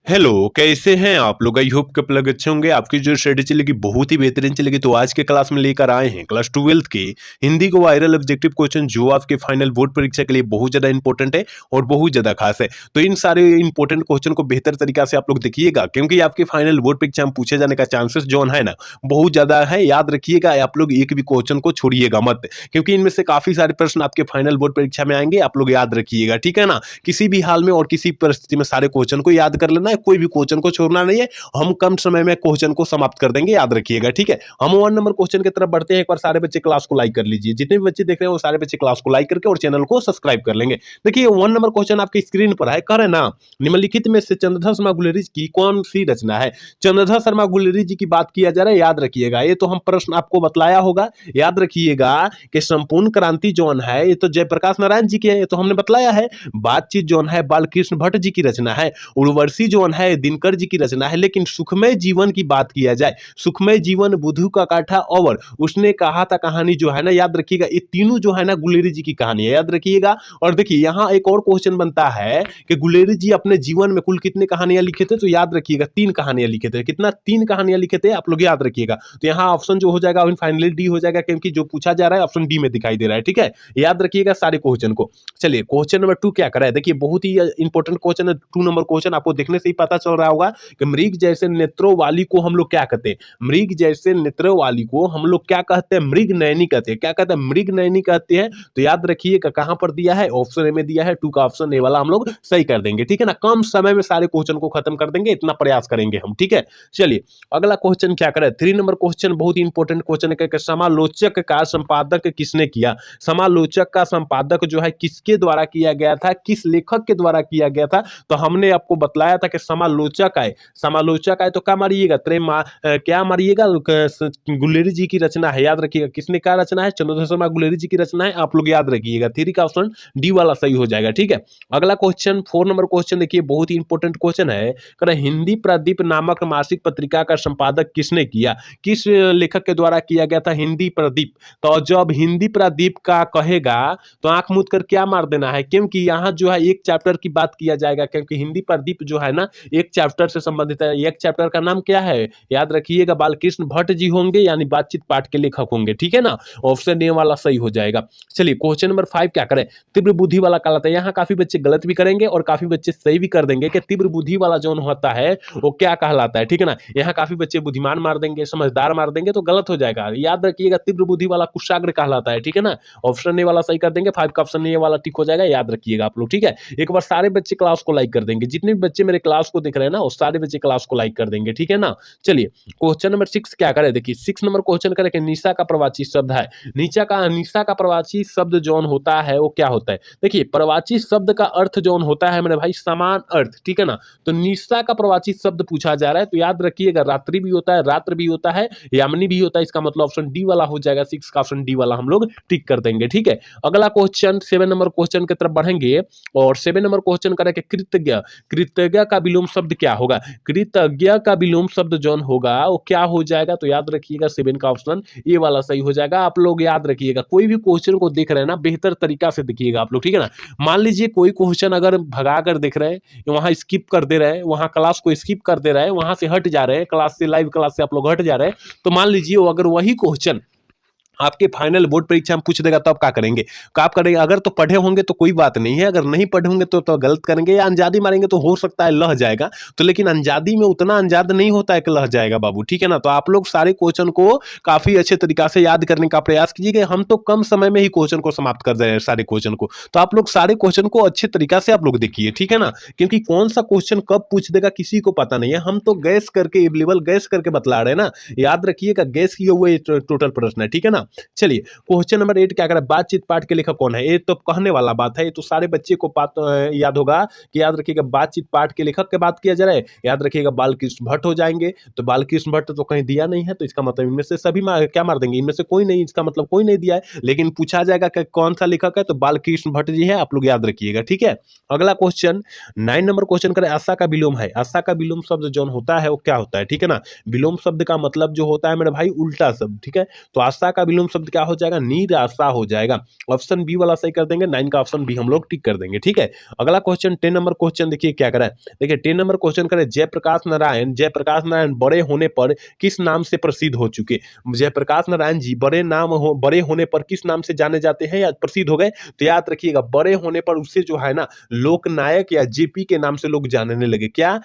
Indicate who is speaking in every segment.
Speaker 1: Hello, कैसे हैं आप लोग? आई होप कि आप लोग अच्छे होंगे। आपकी जो स्टडी चलेगी बहुत ही बेहतरीन चलेगी। तो आज के क्लास में लेकर आए हैं क्लास 12th के हिंदी को वायरल ऑब्जेक्टिव क्वेश्चन, जो आपके फाइनल बोर्ड परीक्षा के लिए बहुत ज़्यादा इंपॉर्टेंट है और बहुत ज़्यादा खास है। तो इन सारे इंपॉर्टेंट क्वेश्चन को बेहतर तरीका से आप लोग देखिएगा, क्योंकि आपके फाइनल बोर्ड परीक्षा में पूछे जाने का चांसेस जो है ना, बहुत ज़्यादा है। याद रखिएगा, आप लोग एक भी क्वेश्चन को छोड़िएगा मत, क्योंकि इनमें से काफ़ी सारे प्रश्न आपके फाइनल बोर्ड परीक्षा में आएंगे। आप लोग याद रखिएगा, ठीक है ना? किसी भी हाल में और किसी परिस्थिति में सारे क्वेश्चन को याद कर लेना है, कोई भी क्वेश्चन को छोड़ना नहीं है। हम कम समय में क्वेश्चन को समाप्त कर देंगे, याद रखिएगा, ठीक है? हम 1 नंबर क्वेश्चन की तरफ बढ़ते हैं। एक बार सारे बच्चे क्लास को लाइक कर लीजिए। जितने भी बच्चे देख रहे हैं वो सारे बच्चे क्लास को लाइक करके और चैनल को सब्सक्राइब कर लेंगे। देखिए 1 नंबर क्वेश्चन आपकी स्क्रीन पर है। कह रहे ना, निम्नलिखित में से चंद्रधर शर्मा गुलेरी की कौन सी रचना है? चंद्रधर शर्मा गुलेरी जी की बात किया जा रहा है, याद रखिएगा। ये तो हम प्रश्न आपको बतलाया होगा, याद रखिएगा कि संपूर्ण क्रांति जोन है, ये तो जयप्रकाश नारायण जी की है, ये तो हमने बतलाया है। बातचीत जोन है, बालकृष्ण भट्ट जी की रचना है। उर्वशी जोन है, दिनकर जी की रचना है। लेकिन सुखमय जीवन की बात किया जाए, सुखमय जीवन, बुद्धू का काठा और उसने कहा था कहानी जो है ना, याद रखिएगा, ये तीनों जो है ना गुलेरी जी की कहानी है, याद रखिएगा। और देखिए यहाँ एक और क्वेश्चन बनता है कि गुलेरी जी अपने जीवन में कुल कितनी कहानियां लिखे थे? तो याद रखिएगा 3 कहानियां लिखे थे। कितना? 3 कहानियां लिखे थे, आप लोग याद रखिएगा। तो यहाँ ऑप्शन जो हो जाएगा फाइनली डी हो जाएगा, क्योंकि जो पूछा जा रहा है ऑप्शन डी में दिखाई दे रहा है, ठीक है? याद रखिएगा सारे क्वेश्चन को। चलिए क्वेश्चन नंबर 2 क्या करा है, देखिए बहुत ही इंपॉर्टेंट क्वेश्चन है। 2 नंबर क्वेश्चन आपको देखने से ही पता चल रहा होगा कि मृग जैसे नेत्रों वाली को हम लोग क्या कहते हैं? मृग जैसे नेत्रों वाली को हम लोग क्या कहते हैं? मृग नयनी कहते हैं। क्या कहते हैं? मृग नयनी कहते हैं। तो याद रखिएगा कहां पर दिया है, ऑप्शन ए में दिया है। 2 का ऑप्शन ए वाला हम लोग सही कर देंगे, ठीक है ना? कम समय में सारे क्वेश्चन को खत्म कर देंगे, इतना प्रयास करेंगे हम, ठीक है? चलिए अगला क्वेश्चन क्या करें, 3 नंबर क्वेश्चन बहुत ही इंपॉर्टेंट क्वेश्चन है कि समालोचक का संपादक किसने किया? समालोचक का संपादक जो है किसके द्वारा किया गया था, किस लेखक के द्वारा किया गया था? तो हमने आपको बतलाया था कि समालोचक है। समालोचक है तो क्या मारिएगा? क्या मारिएगा? गुलेरी जी की रचना है, याद रखिएगा। किसने क्या रचना है? चंद्रधर शर्मा गुलेरी जी की रचना है, आप लोग याद रखिएगा। 3 का ऑप्शन डी वाला सही हो जाएगा, ठीक है? अगला क्वेश्चन 4 नंबर क्वेश्चन देखिए, बहुत ही इंपॉर्टेंट क्वेश्चन है। हिंदी प्रदीप नामक मासिक पत्रिका का संपादक किसने किया? किस लेखक के द्वारा किया गया था हिंदी प्रदीप? तो जब हिंदी प्रदीप का कहेगा तो आंख मूंद कर क्या मार देना है, क्योंकि यहाँ जो है एक चैप्टर की बात किया जाएगा, क्योंकि हिंदी प्रदीप जो है ना एक चैप्टर से संबंधित है। एक चैप्टर का नाम क्या है, याद रखिएगा? बालकृष्ण भट्ट जी होंगे, यानी बातचीत पाठ के लेखक होंगे, ठीक है ना? ऑप्शन ए वाला सही हो जाएगा। चलिए क्वेश्चन नंबर 5 क्या करें, तीव्र बुद्धि वाला कहलाता है। यहाँ काफी बच्चे गलत भी करेंगे और काफी बच्चे सही भी कर देंगे कि तीव्र बुद्धि वाला जो होता है वो क्या कहलाता है, ठीक है ना? यहाँ काफी बच्चे बुद्धिमान मार देंगे, समझदार मार देंगे, तो गलत हो जाएगा। याद रखिएगा तीव्र बुद्धि वाला कुशाग्र कहलाता है, ठीक है ना? ऑप्शन ए वाला सही कर देंगे। 5 का ऑप्शन ए वाला टिक हो जाएगा, याद रखिएगा आप लोग, ठीक है? एक बार सारे बच्चे क्लास को लाइक कर देंगे। जितने भी बच्चे मेरे क्लास को देख रहे हैं ना, वो सारे बच्चे क्लास को लाइक कर देंगे, ठीक है ना? चलिए क्वेश्चन नंबर 6 क्या करें, देखिए 6 नंबर क्वेश्चन करें कि निशा का प्रवाची शब्द है। निशा का प्रवाची शब्द जौन होता है वो क्या होता है? देखिए प्रवाची शब्द का अर्थ जौन होता है मेरे भाई समान अर्थ, ठीक है ना? तो निशा का प्रवाची शब्द पूछा जा रहा है, तो याद रखिएगा रात्रि भी होता है, रात्र भी होता है, यामिनी भी होता है। इसका मतलब ऑप्शन डी वाला हो जाएगा। 6 का ऑप्शन डी वाला हम लोग टिक कर देंगे, ठीक है? अगला क्वेश्चन 7 नंबर क्वेश्चन की तरफ बढ़ेंगे और 7 नंबर क्वेश्चन करें कि कृतज्ञ, कृतज्ञ का विलोम शब्द क्या होगा? कृतज्ञ का विलोम शब्द जौन होगा वो क्या हो जाएगा? तो याद रखिएगा 7 का ऑप्शन ये वाला सही हो जाएगा। आप लोग याद रखिएगा, कोई भी क्वेश्चन को देख रहे हैं ना, बेहतर तरीका से देखिएगा आप लोग, ठीक है ना? मान लीजिए कोई क्वेश्चन अगर भगा कर देख रहे हैं, वहां स्किप कर दे रहे हैं, वहां क्लास को स्किप कर दे रहे हैं, वहां से हट जा रहे हैं, क्लास से, लाइव क्लास से आप लोग हट जा रहे हैं, तो मान लीजिए अगर वही क्वेश्चन आपके फाइनल बोर्ड परीक्षा में पूछ देगा तो आप क्या करेंगे? क्या आप करेंगे? अगर तो पढ़े होंगे तो कोई बात नहीं है, अगर नहीं पढ़े होंगे तो गलत करेंगे या अंजादी मारेंगे तो हो सकता है लह जाएगा। तो लेकिन अंजादी में उतना अंजाद नहीं होता है कि लह जाएगा बाबू, ठीक है ना? तो आप लोग सारे क्वेश्चन को काफी अच्छे तरीका से याद करने का प्रयास कीजिएगा। हम तो कम समय में ही क्वेश्चन को समाप्त कर दे रहे हैं, सारे क्वेश्चन को। तो आप लोग सारे क्वेश्चन को अच्छे तरीका से आप लोग देखिए, ठीक है ना? क्योंकि कौन सा क्वेश्चन कब पूछ देगा किसी को पता नहीं है। हम तो गैस करके, अवेलेबल गैस करके बतला रहे हैं ना, याद रखिएगा गैस किए हुए टोटल प्रश्न है, ठीक है ना? चलिए क्वेश्चन नंबर 8 क्या करें, बातचीत पाठ के लेखक कौन है? ये तो कहने वाला बात है, ये तो सारे बच्चे को याद होगा कि याद रखिएगा बातचीत पाठ के लेखक की बात किया जा रहा है, याद रखिएगा बालकृष्ण भट्ट हो जाएंगे। तो बालकृष्ण भट्ट तो कहीं दिया नहीं है, तो इसका मतलब इनमें से सभी क्या मार देंगे? इनमें से कोई नहीं, इसका मतलब कोई नहीं दिया है। लेकिन पूछा जाएगा कि कौन सा लेखक है, तो बालकृष्ण भट्ट जी है, आप लोग याद रखिएगा, ठीक है? अगला क्वेश्चन 9 नंबर क्वेश्चन करें, आशा का विलोम है। आशा का विलोम शब्द जो होता है वो क्या होता है, ठीक है ना? विलोम शब्द का मतलब जो होता है मेरे भाई उल्टा शब्द, ठीक है? तो आशा का विलोम शब्द क्या हो जाएगा, निराशा हो जाएगा। ऑप्शन बी वाला सही कर देंगे, 9 का ऑप्शन बी हम लोग टिक कर देंगे। ठीक है, अगला क्वेश्चन 10 नंबर क्वेश्चन देखिए क्या करा है। देखिए 10 नंबर क्वेश्चन करें, जयप्रकाश नारायण बड़े होने पर किस नाम से प्रसिद्ध हो चुके। जयप्रकाश नारायण जी बड़े होने पर किस नाम से जाने जाते हैं या प्रसिद्ध हो गए, तो याद रखिएगा बड़े होने पर उससे जो है ना लोकनायक या जेपी के नाम से लोग जानने लगे। क्या,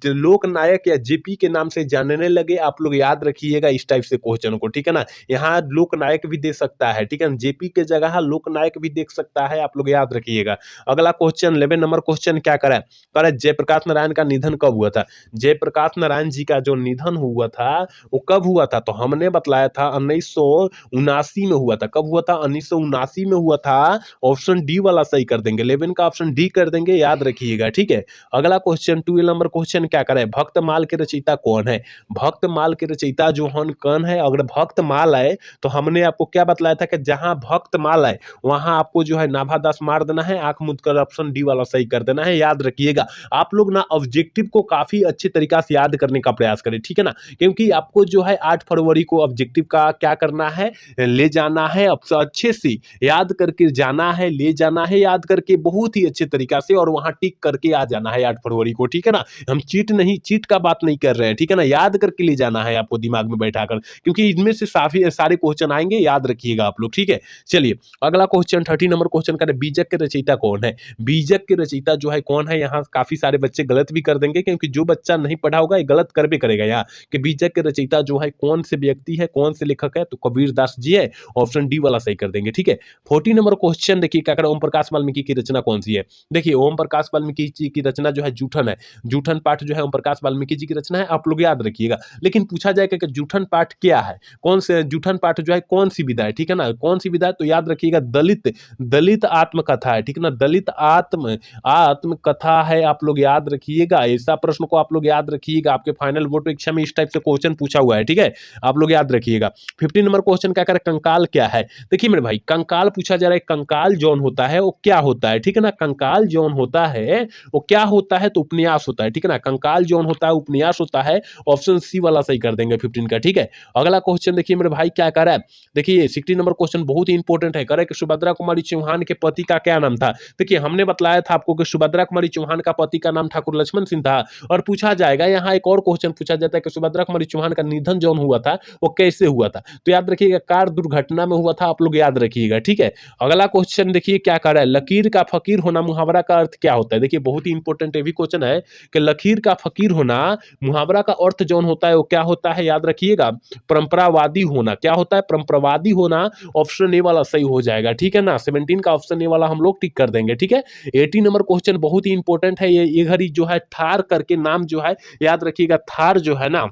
Speaker 1: लोकनायक या जेपी के नाम से जानने लगे। आप लोग याद रखिएगा इस टाइप से क्वेश्चन को, ठीक है ना। यहाँ लोकनायक भी दे सकता है, ठीक है, जेपी के जगह लोकनायक भी देख सकता है, आप लोग याद रखिएगा। अगला क्वेश्चन 11 नंबर क्वेश्चन क्या करा है, करा जयप्रकाश नारायण का निधन कब हुआ था। जयप्रकाश नारायण जी का जो निधन हुआ था वो कब हुआ था, तो हमने बतलाया था 1979 में हुआ था। कब हुआ था, 1979 में हुआ था। ऑप्शन डी वाला सही कर देंगे, 11 का ऑप्शन डी कर देंगे, याद रखिएगा। ठीक है, अगला क्वेश्चन 12 नंबर क्वेश्चन क्या करे, भक्तमाल के रचयिता कौन है। भक्तमाल के रचयिता जो कौन है, अगर भक्तमाल है तो हमने आपको क्या बतलाया था कि जहां भक्तमाल है वहां आपको जो है नाभादास मार देना है, आंख मूंद कर ऑप्शन डी वाला सही कर देना है। याद रखिएगा आप लोग ना ऑब्जेक्टिव को काफी अच्छे तरीका से याद करने का प्रयास करें, ठीक है ना, क्योंकि आपको जो है 8 फरवरी को ऑब्जेक्टिव का क्या करना है, ले जाना है, अच्छे से याद करके जाना है, ले जाना है याद करके बहुत ही अच्छे तरीका से, और वहां टिक करके आ जाना है 8 फरवरी को, ठीक है ना। हम चीट का बात नहीं कर रहे हैं, ठीक है ना, याद करके ले जाना है आपको दिमाग में बैठाकर, क्योंकि इनमें से सारे क्वेश्चन आएंगे, याद रखिएगा आप लोग। ठीक है, चलिए अगला क्वेश्चन 30 नंबर क्वेश्चन करें, बीजक के रचयिता कौन है। बीजक के रचयिता जो है कौन है, यहाँ काफी सारे बच्चे गलत भी कर देंगे, क्योंकि जो बच्चा नहीं पढ़ा होगा ये गलत कर भी करेगा यहाँ, कि बीजक के रचयिता जो है कौन से व्यक्ति है, कौन से लेखक है, तो कबीर दास जी है, ऑप्शन डी वाला सही कर देंगे। ठीक है, 40 नंबर क्वेश्चन देखिए क्या करें, ओम प्रकाश वाल्मीकि की रचना कौन सी है। देखिए ओम प्रकाश वाल्मीकि जी की रचना जो है जूठन है, जूठन पाठ जो है ओम प्रकाश वाल्मीकि जी की रचना है, आप लोग याद रखिएगा। लेकिन पूछा जाएगा कि जूठन पाठ क्या है, कौन से जूठन पाठ जो है कौन सी विधा है, ठीक है ना, कौन सी विधा है, तो याद रखिएगा दलित आत्मकथा है, ठीक है ना, दलित आत्मकथा है, आप लोग याद रखिएगा। ऐसा प्रश्न को आप लोग याद रखिएगा, आपके फाइनल बोर्ड परीक्षा में इस टाइप से क्वेश्चन पूछा हुआ है, ठीक है, आप लोग याद रखिएगा। 50 नंबर क्वेश्चन क्या करे, कंकाल क्या है। देखिए मेरे भाई कंकाल पूछा जा रहा है, कंकाल जौन होता है वो क्या होता है, ठीक है ना, कंकाल जौन होता है वो क्या होता है, तो उपन्यास होता है, ठीक है ना, कंकाल जौन होता है उपन्यास होता है, ऑप्शन सी वाला सही कर देंगे 15 का। ठीक है, अगला क्वेश्चन देखिए मेरे भाई क्या कर रहा है, देखिए 60 नंबर क्वेश्चन बहुत ही इंपॉर्टेंट है, करे कि सुभद्रा कुमारी चौहान के पति का क्या नाम था। देखिए हमने बतलाया था आपको कि सुभद्रा कुमारी चौहान का पति का नाम ठाकुर लक्ष्मण सिंह था, और पूछा जाएगा यहाँ एक और क्वेश्चन पूछा जाता है कि सुभद्रा कुमारी चौहान का निधन जौन हुआ था वो कैसे हुआ था, तो याद रखिएगा कार दुर्घटना में हुआ था, आप लोग याद रखिएगा। ठीक है, अगला क्वेश्चन देखिए क्या कर रहा है, लकीर का फकीर होना मुहावरा का अर्थ क्या होता है। देखिए बहुत ही इंपॉर्टेंट ये भी क्वेश्चन है कि लकीर का फकीर होना मुहावरा का अर्थ जौन होता है वो क्या होता है, याद रखिएगा, परंपरावादी होना। क्या होता है, परंपरावादी होना, ऑप्शन ए वाला सही हो जाएगा, ठीक है ना, 17 का ऑप्शन ए वाला हम लोग टिक कर देंगे। ठीक है, 80 नंबर क्वेश्चन बहुत ही इंपॉर्टेंट है, ये घड़ी जो है थार करके नाम जो है याद रखिएगा, थार जो है ना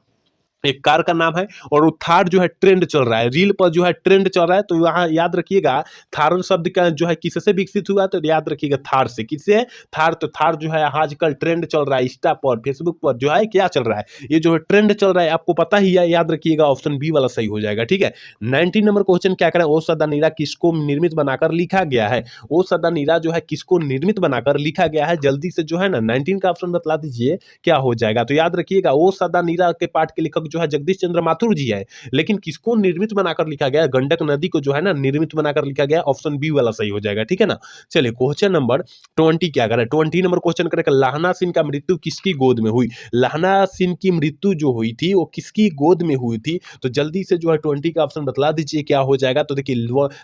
Speaker 1: एक कार का नाम है, और वो थार जो है ट्रेंड चल रहा है, रील पर जो है ट्रेंड चल रहा है, तो यहाँ याद रखिएगा थार शब्द का जो है किससे विकसित हुआ, तो याद रखिएगा थार से। किससे, थार, तो थार जो है आजकल ट्रेंड चल रहा है, इंस्टा पर फेसबुक पर जो है क्या चल रहा है, ये जो है ट्रेंड चल रहा है, आपको पता ही है, याद रखिएगा ऑप्शन बी वाला सही हो जाएगा। ठीक है, 19 नंबर क्वेश्चन क्या करें, ओ सदा नीरा किसको निर्मित बनाकर लिखा गया है। ओ सदा नीरा जो है किसको निर्मित बनाकर लिखा गया है, जल्दी से जो है ना 19 का ऑप्शन बतला दीजिए क्या हो जाएगा, तो याद रखिएगा ओ सदा नीरा के पाठ के लेखक जो है जगदीश चंद्र माथुर जी है, लेकिन किसको निर्मित बनाकर लिखा गया, गंडक नदी को जो है ना निर्मित बनाकर लिखा गया, ऑप्शन बी वाला सही हो जाएगा। ठीक है ना, चलिए क्वेश्चन नंबर 20 क्या करें, 20 नंबर क्वेश्चन करें, लाहना सिंह का मृत्यु किसकी गोद में हुई। लाहना सिंह की मृत्यु जो हुई थी वो किसकी गोद में हुई थी, तो जल्दी से जो है 20 का ऑप्शन बतला दीजिए क्या हो जाएगा। तो देखिए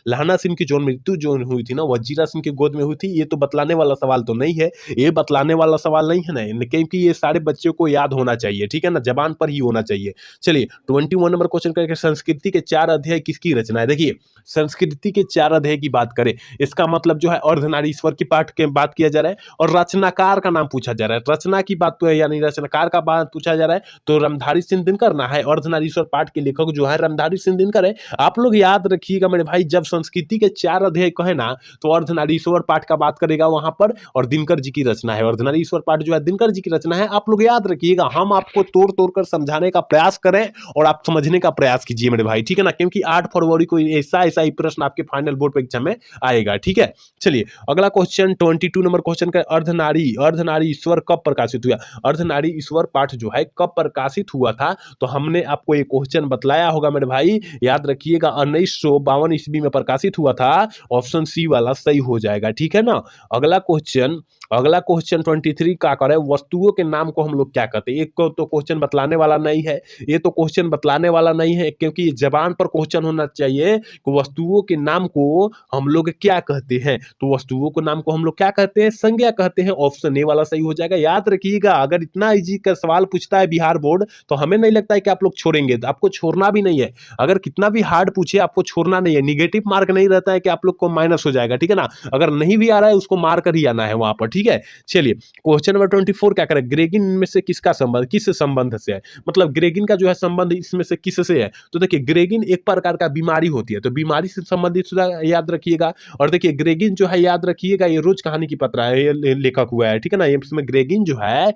Speaker 1: लाहना सिंह की जो मृत्यु जो हुई थी ना वजीरा सिंह की गोद में हुई थी। ये तो बतलाने वाला सवाल तो नहीं है, ये बतलाने वाला सवाल नहीं है ना, क्योंकि ये सारे बच्चों को याद होना चाहिए, ठीक है ना, जबान पर ही होना चाहिए। चलिए 21 नंबर क्वेश्चन करके संस्कृति के 4 अध्याय किसकी रचना है। देखिए संस्कृति के 4 अध्याय की बात करें, इसका मतलब जो है अर्धनारीश्वर की पाठ के बात किया जा रहा है, और रचनाकार का नाम पूछा जा रहा है, रचना की बात तो है, यानी रचनाकार का बात पूछा जा रहा है, तो रामधारी सिंह दिनकर ना है, अर्धनारीश्वर पाठ के लेखक जो है रामधारी सिंह दिनकर है। आप लोग याद रखिएगा मेरे भाई, जब संस्कृति के 4 अध्याय कहे ना तो अर्धनारीश्वर पाठ का बात करेगा वहां पर, और दिनकर जी की रचना है, अर्धनारीश्वर पाठ जो है दिनकर जी की रचना है, आप लोग याद रखिएगा। हम आपको तोड़ तोड़ कर समझाने का प्रयास प्रयास करें और आप समझने का प्रयास कीजिए मेरे भाई, ठीक है ना, क्योंकि 8 फरवरी को ऐसा ऐसा ही प्रश्न आपके फाइनल बोर्ड परीक्षा में आएगा, ठीक है। चलिए अगला क्वेश्चन 22 नंबर क्वेश्चन का, अर्धनारी ईश्वर कब प्रकाशित हुआ? अर्धनारी ईश्वर पाठ जो है कब प्रकाशित हुआ था? तो हमने आपको ये क्वेश्चन बतलाया होगा मेरे भाई, याद रखिएगा 1952 ईस्वी में प्रकाशित हुआ था। ऑप्शन सी वाला सही हो जाएगा, ठीक है ना। अगला क्वेश्चन 23 का करे, वस्तुओं के नाम को हम लोग क्या कहते हैं? एक को तो क्वेश्चन बतलाने वाला नहीं है, ये तो क्वेश्चन बतलाने वाला नहीं है, क्योंकि जबान पर क्वेश्चन होना चाहिए कि वस्तुओं के नाम को हम लोग क्या कहते हैं? तो वस्तुओं के नाम को हम लोग क्या कहते हैं? संज्ञा कहते हैं। ऑप्शन ए वाला सही हो जाएगा। याद रखिएगा, अगर इतना इजी का सवाल पूछता है बिहार बोर्ड, तो हमें नहीं लगता है कि आप लोग छोड़ेंगे, तो आपको छोड़ना भी नहीं है। अगर कितना भी हार्ड पूछे आपको छोड़ना नहीं है। निगेटिव मार्क नहीं रहता है कि आप लोग को माइनस हो जाएगा, ठीक है ना। अगर नहीं भी आ रहा है उसको मार कर ही आना है वहां पर, ठीक है। चलिए क्वेश्चन नंबर 24 क्या करें? ग्रेगिन में से किसका संबंध, किस संबंध से है? मतलब ग्रेगिन का जो है संबंध इसमें से किससे है? तो देखिए ग्रेगिन एक प्रकार का बीमारी होती है, तो बीमारी से संबंधित याद रखिएगा। और देखिए ग्रेगिन जो है याद रखिएगा, ये रोज कहानी की पत्र है, ये लेखक हुआ है, ठीक है ना। इसमें ग्रेगिन जो है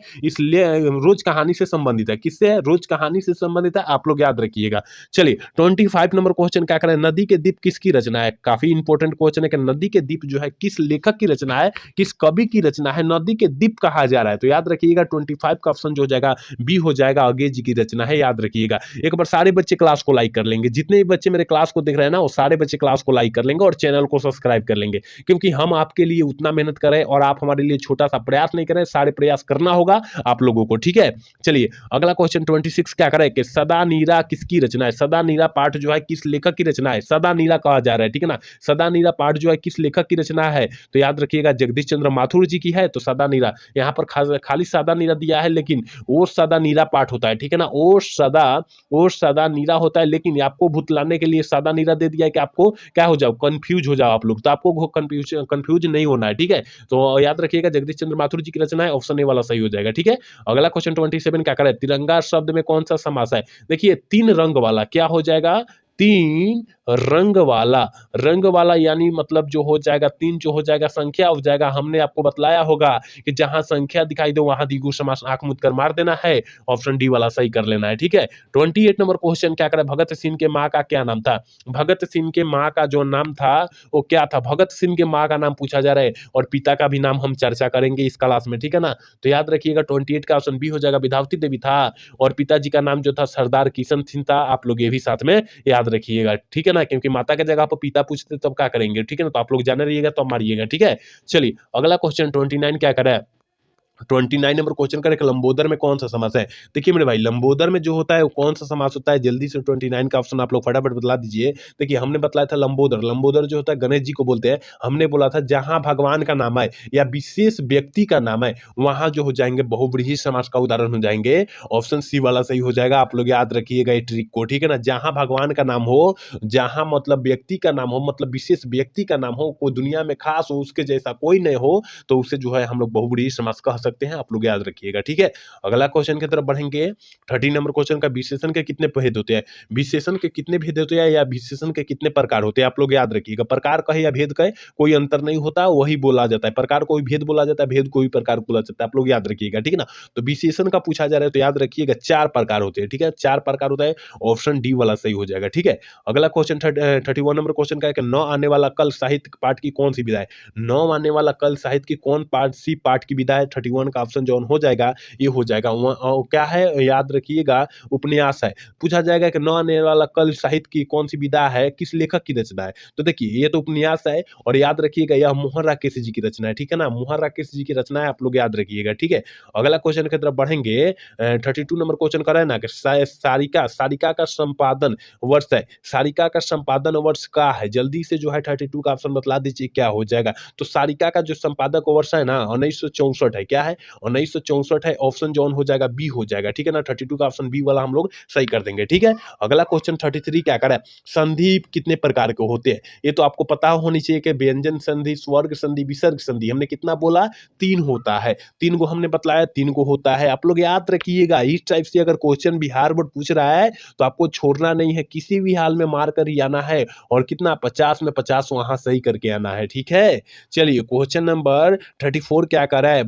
Speaker 1: रोज कहानी से संबंधित है। किससे है? रोज कहानी से संबंधित है, आप लोग याद रखिएगा। चलिए 25 नंबर क्वेश्चन क्या करें? नदी के द्वीप किसकी रचना है? काफी इंपॉर्टेंट क्वेश्चन है कि नदी के द्वीप जो है किस लेखक की रचना है, किस कवि की रचना है, नदी के द्वीप कहा जा रहा है। तो याद रखिएगा 25 का ऑप्शन जो हो जाएगा बी हो जाएगा, अगे जी की रचना है, याद रखिएगा। एक बार सारे बच्चे क्लास को लाइक कर लेंगे, जितने भी बच्चे मेरे क्लास को देख रहे हैं ना, वो सारे बच्चे क्लास को लाइक कर लेंगे और चैनल को सब्सक्राइब कर लेंगे, क्योंकि हम आपके लिए उतना मेहनत करें और आप हमारे लिए छोटा सा प्रयास नहीं करें, सारे प्रयास करना होगा आप लोगों को, ठीक है। चलिए अगला क्वेश्चन 26 क्या करें कि सदा नीरा किसकी रचना है? सदा नीरा पाठ जो है किस लेखक की रचना है? सदा नीरा कहा जा रहा है, ठीक है ना। सदा नीरा पाठ जो है किस लेखक की रचना है? तो याद रखिएगा जगदीश चंद्र माथुर जी की है। तो सदा नीरा यहाँ पर खाली सदा नीरा दिया है, लेकिन ओ सदा नीरा पाठ होता है, ठीक है ना। ओ सदा नीरा होता है, लेकिन आपको भुतलाने के लिए सदा नीरा दे दिया है कि आपको क्या हो जाओ, कंफ्यूज हो जाओ आप लोग। तो आपको कंफ्यूज नहीं होना है, ठीक है। तो याद रखिएगा जगदीश चंद्र माथुर जी की रचना है, ऑप्शन ए वाला सही हो जाएगा, ठीक है। अगला क्वेश्चन 27 क्या करें? तिरंगा शब्द में कौन सा समास है? देखिए 3 रंग वाला क्या हो जाएगा? 3 रंग वाला यानी मतलब जो हो जाएगा 3 जो हो जाएगा संख्या हो जाएगा। हमने आपको बतलाया होगा कि जहां संख्या दिखाई दे वहां द्विगु समास आंख मूंद कर मार देना है, ऑप्शन डी वाला सही कर लेना है, ठीक है। 28 नंबर क्वेश्चन क्या करें? भगत सिंह के माँ का क्या नाम था? भगत सिंह के माँ का जो नाम था वो क्या था? भगत सिंह के माँ का नाम पूछा जा रहा है, और पिता का भी नाम हम चर्चा करेंगे इस क्लास में, ठीक है ना। तो याद रखिएगा 28 का ऑप्शन बी हो जाएगा, विद्यावती देवी था, और पिताजी का नाम जो था सरदार किशन सिंह था। आप लोग ये भी साथ में याद रखिएगा, ठीक है ना, क्योंकि माता के जगह पर पिता पूछते तब क्या करेंगे, ठीक है ना। तो आप लोग जाने रहिएगा तो मारिएगा, ठीक है। चलिए अगला क्वेश्चन 29 क्या करें? 29 नंबर क्वेश्चन करें, लंबोदर में कौन सा समास है? देखिए मेरे भाई लंबोदर में जो होता है वो कौन सा समास होता है? जल्दी से 29 का ऑप्शन आप लोग फटाफट बतला दीजिए। देखिए हमने बतलाया था लंबोदर जो होता है गणेश जी को बोलते हैं। हमने बोला था जहां भगवान का नाम है या विशेष व्यक्ति का नाम है वहां जो हो जाएंगे बहुव्रीहि समास का उदाहरण हो जाएंगे। ऑप्शन सी वाला सही हो जाएगा। आप लोग याद रखिएगा ये ट्रिक को, ठीक है ना। जहां भगवान का नाम हो, जहां मतलब व्यक्ति का नाम हो, मतलब विशेष व्यक्ति का नाम हो, कोई दुनिया में खास हो, उसके जैसा कोई नहीं हो, तो उसे जो है हम लोग बहुव्रीहि समास कह सकते हैं। आप लोग याद रखिएगा, ठीक है। अगला क्वेश्चन की तरफ बढ़ेंगे। 30 नंबर क्वेश्चन का विशेषण के कितने भेद होते हैं? विशेषण के कितने भेद होते हैं या विशेषण के कितने प्रकार होते हैं? आप लोग याद रखिएगा। प्रकार कहे या भेद कहे कोई अंतर नहीं होता, वही बोला जाता है। प्रकार को भी भेद बोला जाता है, भेद को भी प्रकार बोला जाता है। आप लोग याद रखिएगा, ठीक है ना। तो विशेषण का पूछा जा रहा है तो याद रखिएगा 4 प्रकार होते हैं, ठीक है। 4 प्रकार होता है, ऑप्शन डी वाला सही हो जाएगा, ठीक है। अगला क्वेश्चन 31 नंबर क्वेश्चन का है कि 9 आने वाला कल साहित्य पाठ की कौन सी विधा है? 9 आने वाला कल साहित्य की कौन सी पाठ की विधा है? 31 का ऑप्शन जो हो जाएगा ये हो जाएगा क्या है, याद रखिएगा उपन्यास है। पूछा जाएगा कि 9 आने वाला कल साहित्य की कौन सी विधा है, किस लेखक की रचना है? तो देखिए ये तो उपन्यास है, और याद रखिएगा यह मोहन राकेश जी की रचना है, ठीक है ना। मोहन राकेश जी की रचना है, आप लोग याद रखिएगा, ठीक है। अगला क्वेश्चन की तरफ बढ़ेंगे। 32 नंबर क्वेश्चन कर रहे हैं ना कि सारिका का संपादन वर्ष है। सारिका का संपादन वर्ष का है, जल्दी से जो है 32 का ऑप्शन बतला दीजिए क्या हो जाएगा। तो सारिका का जो संपादक वर्ष है ना 1964 है। क्या है? 1964 है। ऑप्शन जो हो जाएगा बी हो जाएगा, ठीक है ना। 32 का ऑप्शन बी वाला हम लोग सही कर देंगे, ठीक है। अगला क्वेश्चन 33 क्या करें? संधि कितने प्रकार के होते हैं? ये तो आपको पता होनी चाहिए कि व्यंजन संधि, स्वर्ग संधि, विसर्ग संधि। हमने कितना बोला? 3 होता है। 3 को हमने बतलाया, 3 को होता है। आप लोग याद रखिएगा, इस टाइप से अगर क्वेश्चन बिहार बोर्ड पूछ रहा है तो आपको छोड़ना नहीं है, किसी भी हाल में मार कर ही आना है, और कितना 50 में 50 वहां सही करके आना है, ठीक है। चलिए क्वेश्चन नंबर 34 क्या कर रहा है?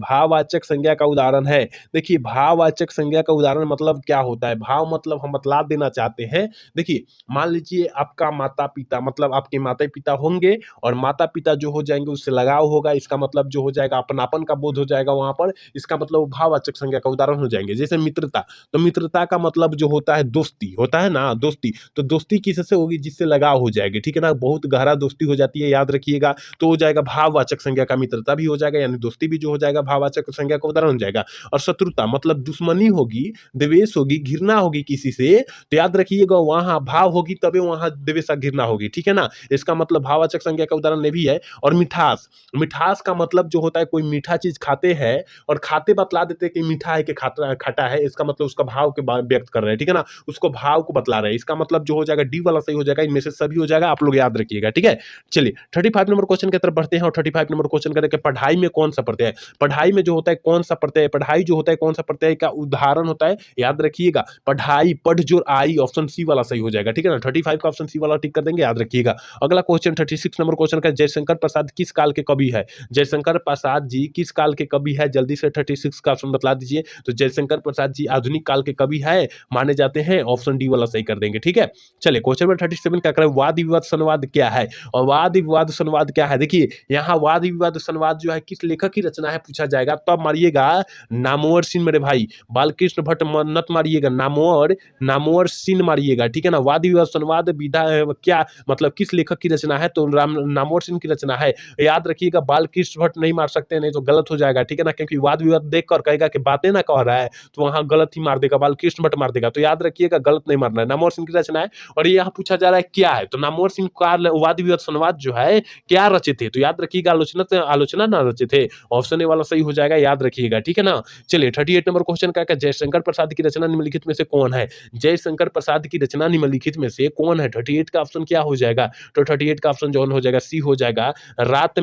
Speaker 1: भाववाचक संज्ञा का उदाहरण है। देखिए भाववाचक संज्ञा का उदाहरण मतलब क्या होता है? भाव मतलब हम बतला देना चाहते हैं। देखिए मान लीजिए आपका माता-पिता मतलब आपके माता-पिता होंगे और माता-पिता जो हो जाएँगे उससे लगाव होगा, इसका मतलब जो हो जाएगा अपनापन का बोध हो जाएगा वहाँ पर, इसका मतलब वो भाववाचक संज्ञा का उदाहरण हो जाएँगे। जैसे मित्रता, तो मित्रता का मतलब जो होता है दोस्ती, होता है ना दोस्ती, तो दोस्ती किससे होगी? जिससे लगाव हो जाएगी, ठीक है ना? बहुत गहरा दोस्ती हो जाती है, याद रखिएगा, तो हो जाएगा भाववाचक संज्ञा का, मित्रता भी हो जाएगा यानी दोस्ती भी जो हो जाएगा भाववाचक संज्ञा का उदाहरण हो जाएगा। और शत्रुता मतलब दुश्मनी होगी, द्वेष होगी, घृणा होगी किसी से, तो याद रखिएगा वहाँ भाव होगी तभी वहाँ द्वेष घृणा होगी, ठीक है ना? इसका मतलब भाववाचक संज्ञा का उदाहरण ये भी है। और मिठास, मिठास का मतलब जो होता है कोई मीठा चीज खाते हैं और खाते बतला देते हैं कि मीठा है कि खट्टा है, इसका मतलब उसका भाव के व्यक्त कर रहे हैं, ठीक है ना? उसको भाव को बतला रहे हैं, इसका मतलब जो हो जाएगा डी वाला सही हो जाएगा, इनमें से सभी हो जाएगा, आप लोग याद रखिएगा, ठीक है? चलिए 35 नंबर क्वेश्चन की तरफ बढ़ते हैं और 35 नंबर क्वेश्चन करेंगे पढ़ाई में कौन सा प्रत्यय है? पढ़ाई में जो होता है कौन सा प्रत्यय, पढ़ाई जो होता है कौन सा प्रत्यय का उदाहरण होता है, याद रखिएगा पढ़ाई, पढ़ जोर आई, ऑप्शन सी वाला सही हो जाएगा, ठीक है ना? 35 का ऑप्शन सी वाला टिक कर देंगे, याद रखिएगा। अगला क्वेश्चन 36 नंबर क्वेश्चन का, जयशंकर प्रसाद किस काल के कवि है? जयशंकर प्रसाद जी किस काल के कवि है? जल्दी से 36 का ऑप्शन बतला दीजिए। तो जयशंकर प्रसाद जी आधुनिक काल के कवि है माने जाते हैं, ऑप्शन डी वाला सही कर देंगे, ठीक है? चलिए क्वेश्चन नंबर 37 क्या करें, वाद विवाद संवाद क्या है? और वाद विवाद संवाद क्या है? देखिए यहाँ वाद विवाद संवाद जो है किस लेखक की रचना है पूछा जाएगा, तब मारिएगा नामवर सिंह मेरे भाई, बालकृष्ण भट्ट मत मारिएगा, नामवर सिंह मारिएगा, ठीक है ना? वाद विवाद संवाद विधा क्या मतलब किस लेखक की रचना है? तो नामवर सिंह की रचना है। याद रखिएगा बालकृष्ण भट्ट नहीं मार सकते, नहीं तो गलत हो जाएगा, ठीक है ना? क्योंकि वाद विवाद देख कर कहेगा कि बातें ना कह रहा है तो वहां गलत ही मार देगा, बालकृष्ण भट्ट मार देगा, तो याद रखिएगा गलत नहीं मारना है, नामवर सिंह की रचना है। और ये यहाँ पूछा जा रहा है क्या है, तो नामवर सिंह का वाद विवाद संवाद जो है क्या रचे थे? तो याद रखिएगा आलोचना ना रचे थे, ऑप्शन ए वाला सही हो जाएगा, याद रखिएगा, ठीक है ना? चलिए 38 नंबर क्वेश्चन का, जयशंकर प्रसाद की रचना निम्नलिखित में से कौन है? जयशंकर प्रसाद की रचना निम्नलिखित में से कौन है? 38 का ऑप्शन क्या हो जाएगा? तो 38 का ऑप्शन जो हो जाएगा सी हो जाएगा, रात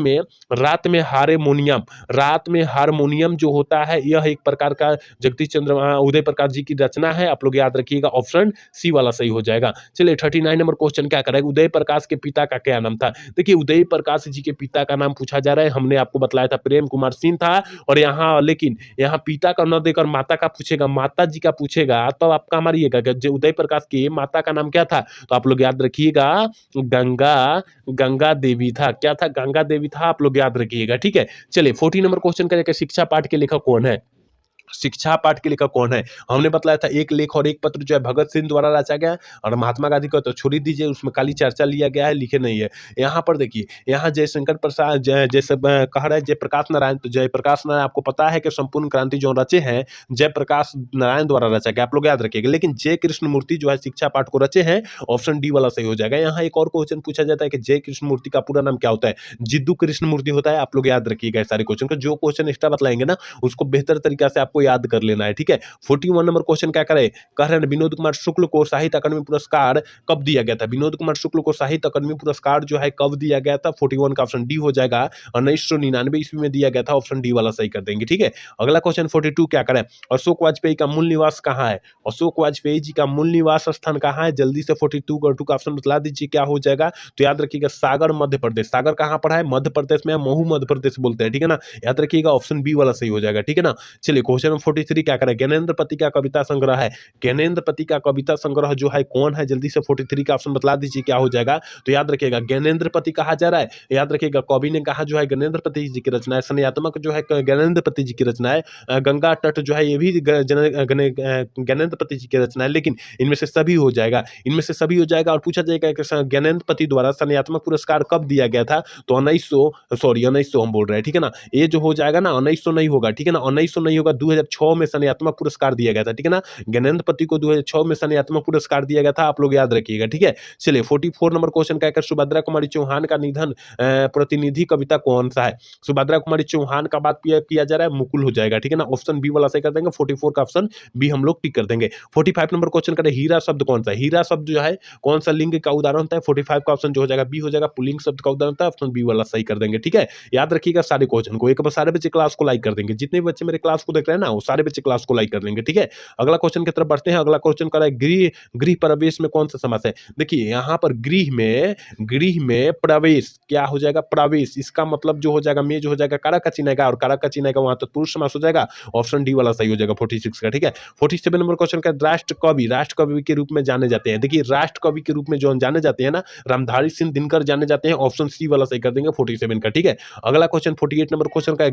Speaker 1: में हारमोनियम। रात में हारमोनियम जो होता है यह एक प्रकार का जगदीश चंद्र उदय प्रकाश जी की रचना है, आप लोग याद रखिएगा, ऑप्शन सी वाला सही हो जाएगा। चलिए 39 नंबर क्वेश्चन क्या करेगा, उदय प्रकाश के पिता का क्या नाम था? देखिए उदय प्रकाश जी के पिता का नाम पूछा जा रहा है, हमने आपको बताया था प्रेम कुमार सिंह था, और यहाँ लेकिन यहाँ पिता का न देकर माता का पूछेगा, माता जी का पूछेगा, तो आप कहाँ मारिएगा कि उदय प्रकाश की माता का नाम क्या था? तो आप लोग याद रखिएगा गंगा देवी था, क्या था? गंगा देवी था, आप लोग याद रखिएगा, ठीक है? चलिए 40 नंबर क्वेश्चन करेंगे, शिक्षा पाठ के लेखक कौन है? शिक्षा पाठ के लेखक कौन है? हमने बताया था एक लेख और एक पत्र जो है भगत सिंह द्वारा रचा गया है, और महात्मा गांधी को तो छोड़ ही दीजिए, उसमें खाली चर्चा लिया गया है, लिखे नहीं है। यहाँ पर देखिए, यहाँ जयशंकर प्रसाद जैसे कह रहे हैं जयप्रकाश नारायण, तो जयप्रकाश नारायण आपको पता है कि संपूर्ण क्रांति जो रचे हैं जयप्रकाश नारायण द्वारा रचा गया, आप लोग याद रखिएगा। लेकिन जय कृष्ण मूर्ति जो है शिक्षा पाठ को रचे हैं, ऑप्शन डी वाला सही हो जाएगा। यहाँ एक और क्वेश्चन पूछा जाता है कि जय कृष्ण मूर्ति का पूरा नाम क्या होता है? जिद्दू कृष्ण मूर्ति होता है, आप लोग याद रखिएगा सारे क्वेश्चन को, जो क्वेश्चन एक्स्ट्रा बतलाएंगे ना उसको बेहतर तरीका से आपको याद कर लेना है, ठीक है? 41 नंबर क्वेश्चन क्या करे, कह रहे हैं विनोद कुमार शुक्ल को साहित्य अकादमी पुरस्कार कब दिया गया था? विनोद कुमार शुक्ल को साहित्य अकादमी पुरस्कार जो है कब दिया गया था? 41 का ऑप्शन डी हो जाएगा, 1999 ईस्वी में दिया गया था, ऑप्शन डी वाला सही कर देंगे, ठीक है? अगला क्वेश्चन 42 क्या करें, अशोक वाजपेयी का मूल निवास कहाँ है? अशोक वाजपेयी जी का मूल निवास स्थान कहाँ है? जल्दी से 42 का ऑप्शन बतला दीजिए क्या हो जाएगा? तो याद रखिएगा सागर मध्य प्रदेश। सागर कहाँ पर है? मध्य प्रदेश में, महू मध्य प्रदेश बोलते हैं, ठीक है ना? याद रखिएगा ऑप्शन बी वाला सही हो जाएगा, ठीक है ना? चलिए क्वेश्चन 43 क्या करें, ज्ञानेंद्र पति का कविता संग्रह है। ज्ञानेंद्र पति का कविता संग्रह जो है कौन है? जल्दी से 43 का ऑप्शन बतला दीजिए क्या हो जाएगा? तो याद रखिएगा ज्ञानेंद्र पति कहा जा रहा है, याद रखिएगा कवि ने कहा जो है ज्ञानेंद्र पति जी की रचना है, सन्यात्मक जो है ज्ञानेंद्र पति जी की रचना है, गंगा तट जो है ये भी ज्ञानेंद्र पति जी की रचना है, लेकिन इनमें से सभी हो जाएगा, इनमें से सभी हो जाएगा। और पूछा जाएगा कि ज्ञानेंद्र पति द्वारा सन्यात्मक पुरस्कार कब दिया गया था? तो 1900 हम बोल रहे हैं, ठीक है ना? ये जो हो जाएगा ना 1900 नहीं होगा, ठीक है ना? 1900 नहीं होगा, 2006 में सन्यात्मक पुरस्कार दिया गया था, ठीक है ना? ज्ञानेंद्र पति को 2006 में सन्यात्मक पुरस्कार दिया गया था, आप लोग याद रखिएगा, ठीक है? चलिए 44 नंबर क्वेश्चन कहकर सुभद्रा कुमारी चौहान का निधन प्रतिनिधि कविता कौन सा है? सुभद्रा कुमारी चौहान का बात किया जा रहा है, मुकुल हो जाएगा, ठीक है ना? ऑप्शन बी वाला सही कर देंगे, 44 का ऑप्शन बी हम लोग टिक कर देंगे। 45 नंबर क्वेश्चन करें, हीरा शब्द कौन सा है? हीरा शब्द जो है कौन सा लिंग का उदाहरण होता है? 45 का ऑप्शन जो हो जाएगा बी हो जाएगा, पुल्लिंग शब्द का उदाहरण होता है, ऑप्शन बी वाला सही कर देंगे, ठीक है? याद रखिएगा सारे क्वेश्चन को। एक बार सारे बच्चे क्लास को लाइक कर देंगे, जितने बच्चे मेरे क्लास को देख रहे हैं ना ना, वो सारे बच्चे क्लास को लाइक कर लेंगे, ठीक है। अगला क्वेश्चन की तरफ बढ़ते हैं। अगला क्वेश्चन कर रहा है गृह गृह प्रवेश में कौन सा समास है। देखिए यहाँ पर गृह में प्रवेश क्या हो जाएगा, प्रवेश, इसका मतलब जो हो जाएगा में जो हो जाएगा कारक का चिन्ह आएगा, और कारक का चिन्ह आएगा वहां तो पुरुष समास हो जाएगा। ऑप्शन डी वाला सही हो जाएगा 46 का, ठीक है। 47 नंबर क्वेश्चन का राष्ट्र कवि के रूप में जाने जाते हैं। देखिए राष्ट्र कवि के रूप में जो जाने जाते हैं ना, रामधारी सिंह दिनकर जाने जाते हैं। ऑप्शन सी वाला सही कर देंगे 47 का, ठीक है। अगला क्वेश्चन 48 नंबर क्वेश्चन का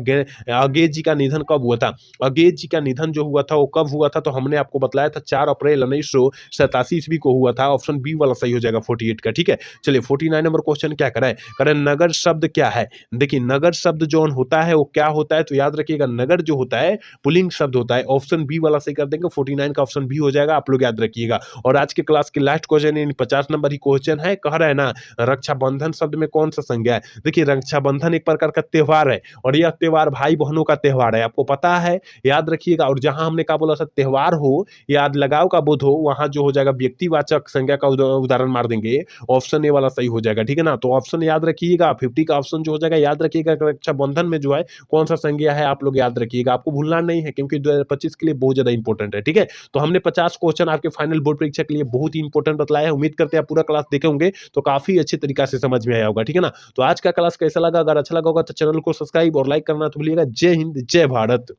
Speaker 1: अगेज जी का निधन कब हुआ था। अगेज जी का निधन जो हुआ था वो कब हुआ था, तो हमने आपको बताया था 4 अप्रैल 1987 ईस्वी को हुआ था। ऑप्शन बी वाला सही हो जाएगा 48 का, ठीक है। चलिए 49 नंबर क्वेश्चन क्या कराए, करें नगर शब्द क्या है। देखिए नगर शब्द जो होता है वो क्या होता है, तो याद रखिएगा नगर जो होता है पुलिंग शब्द होता है। ऑप्शन बी वाला सही कर देंगे, 49 का ऑप्शन बी हो जाएगा, आप लोग याद रखिएगा। और आज के क्लास के लास्ट क्वेश्चन यानी 50 नंबर ही क्वेश्चन है, कह रहा है ना रक्षाबंधन शब्द में कौन सा संज्ञा है। देखिए रक्षाबंधन एक प्रकार का त्योहार है, और यह त्योहार भाई बहनों का त्योहार है, आपको पता है, याद रखिएगा। और जहां हमने कहा बोला था त्योहार हो या लगाव का बोध हो, वहां जो हो जाएगा व्यक्तिवाचक संज्ञा का उदाहरण मार देंगे। ऑप्शन ए वाला सही हो जाएगा, ठीक है ना। तो ऑप्शन याद रखिएगा, 50 का ऑप्शन जो हो जाएगा याद रखिएगा, रक्षाबंधन में जो है कौन सा संज्ञा है आप लोग याद रखिएगा, आपको भूलना नहीं है, क्योंकि 2025 के लिए बहुत ज्यादा इंपॉर्टेंट है, ठीक है। तो हमने 50 क्वेश्चन आपके फाइनल बोर्ड परीक्षा के लिए बहुत ही इंपॉर्टेंट बतलाया है। उम्मीद करते हैं आप पूरा क्लास देखे होंगे तो काफी अच्छी तरीका से समझ में आया होगा, ठीक है ना। तो आज का क्लास कैसा लगा, अगर अच्छा लगा होगा तो चैनल को सब्सक्राइब और लाइक करना तो भूलिएगा। जय हिंद, जय भारत।